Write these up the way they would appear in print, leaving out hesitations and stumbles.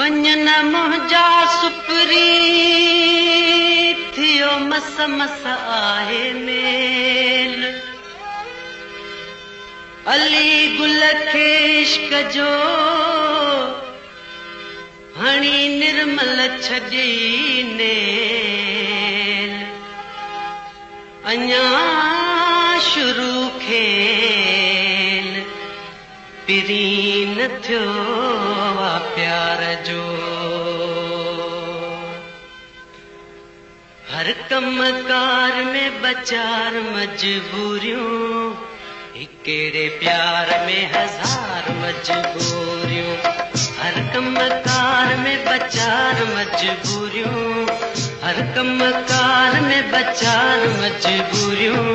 वञन मुंहिंजा सुपरी थियो मस मस आहे मेल अली गुल खे इश्क जो हणी निर्मल छॾी नेल अञा शुरू खेल पिरी न थियो आ प्यार जो हर कम कार में बचार मजबूरियों हिकेड़े प्यार में हजार मजबूरियों हर कम कार में बचार मजबूरियों हर कम कार में बचार मजबूरियों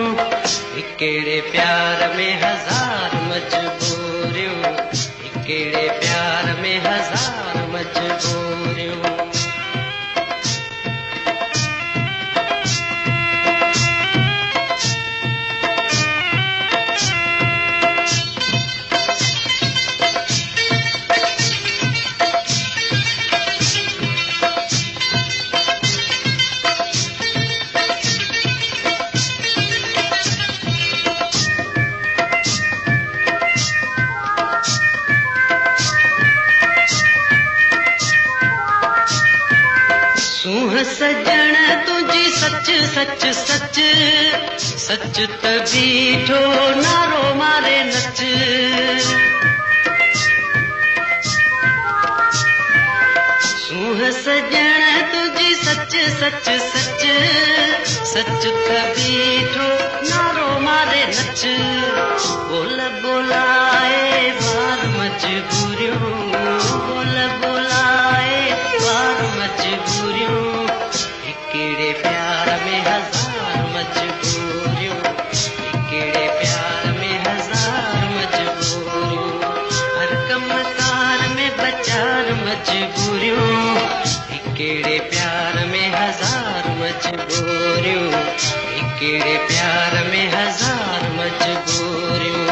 हिकेड़े प्यार में हजार मजबूरियों हिकेड़े प्यार में हजार मजबूरियों सजन तुझी सच सच सच सच त बीठो नारो मारे नच सूह सजन तुझी सच सच सच सच त बीठो नारो मारे नच बोल बोलाए बार मजबूरियों बोल बोलाए बार मजबूरियों हिकेड़े प्यार में हजार मजबूरियों हिकेड़े प्यार में हजार मजबूरियों हर कम कार में बचार मजबूरियों हिकेड़े प्यार में हजार मजबूरियों हिकेड़े प्यार में हजार मजबूरियों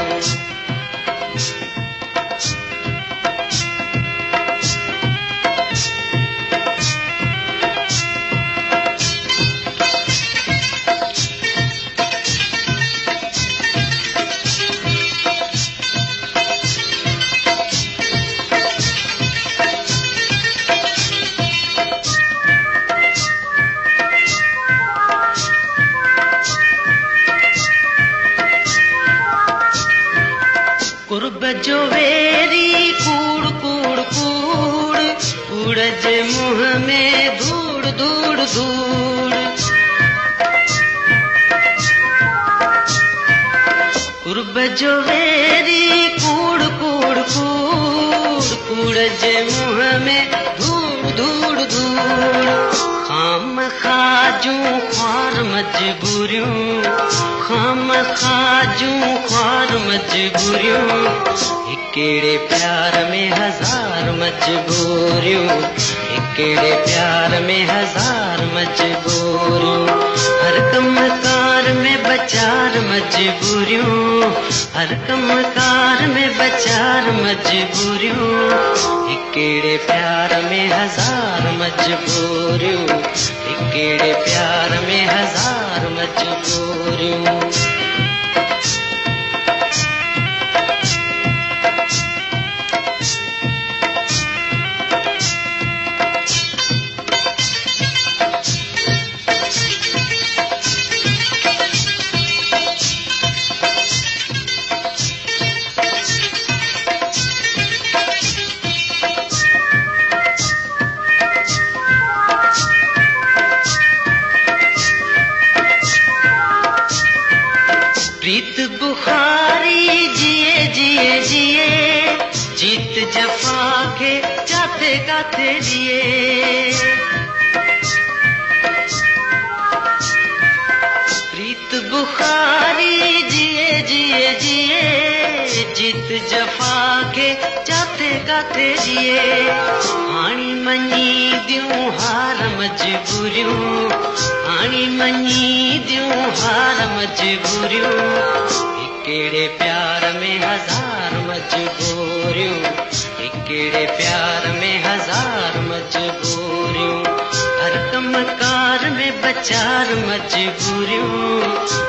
कुर्ब जो वेरी कूड़ कूड़ कूड़ कूड़ जे मुंह में धूड़ धूड़ धूड़ कुर्ब जो वेरी कूड़ कूड़ कूड़ कूड़ जे मुंह में धूड़ धूड़ धूड़ खाम खाजूं ख्वार मजबूरियों खाम खाजूं ख्वार मजबूरियों हिकेड़े प्यार में हजार मजबूरियों हिकेड़े प्यार में हजार मजबूरियों हर कम कार में बचार मजबूरियों हर कम कार में बचार मजबूरियों हिकेड़े प्यार में हजार मजबूरियों हिकेड़े प्यार में हजार मजबूरियों प्रीत बुखारी जिए जिए जिए जीत जफा के जाते गाते जिए प्रीत बुखारी जिए जिए जिए जीत जफा के जाते गाते जिए हाणी मनी दियूं हार मजबूरियों हाणी मनी दियूं हार मजबूरियों हिकेड़े प्यार में हजार मजबूरियों हिकिड़े प्यार में हजार मजबूरियूं, हर कमकार में बचार मजबूरियूं,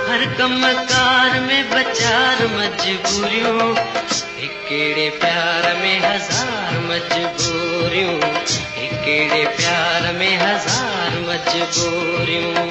हर कमकार में बचार मजबूरियूं, हिकिड़े प्यार में हजार मजबूरियूं, हिकिड़े प्यार में हजार मजबूरियूं।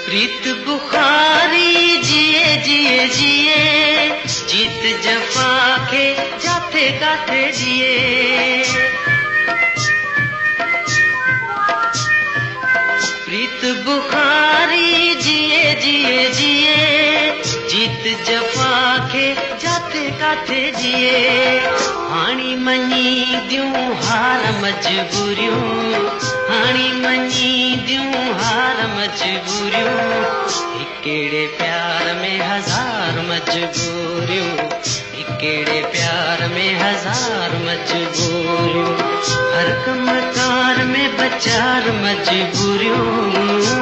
प्रीत बुखारी जिए जिए जिए, जीत जफा के जाते गाते जिए। प्रीत बुखारी जिए जिए जिए, जीत जफा के जाते गाते जिए। हाणी मनी दियूं हार मजबूरियूं, हाणी मनी दियूं हार मजबूरियूं, हिकिड़े प्यार में हजार मजबूरियूं, हिकिड़े प्यार में हजार मजबूरियूं, हर कमकार में बचार मजबूरियूं,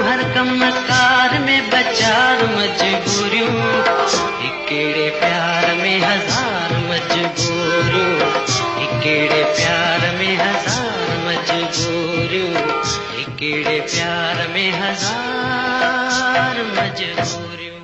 हर कमकार में बचार मजबूरियूं, हिकिड़े प्यार में हजार मजबूरियूं, हिकिड़े प्यार में हजार मजबूरियूं, हिकिड़े प्यार में हजार मजबूरियूं।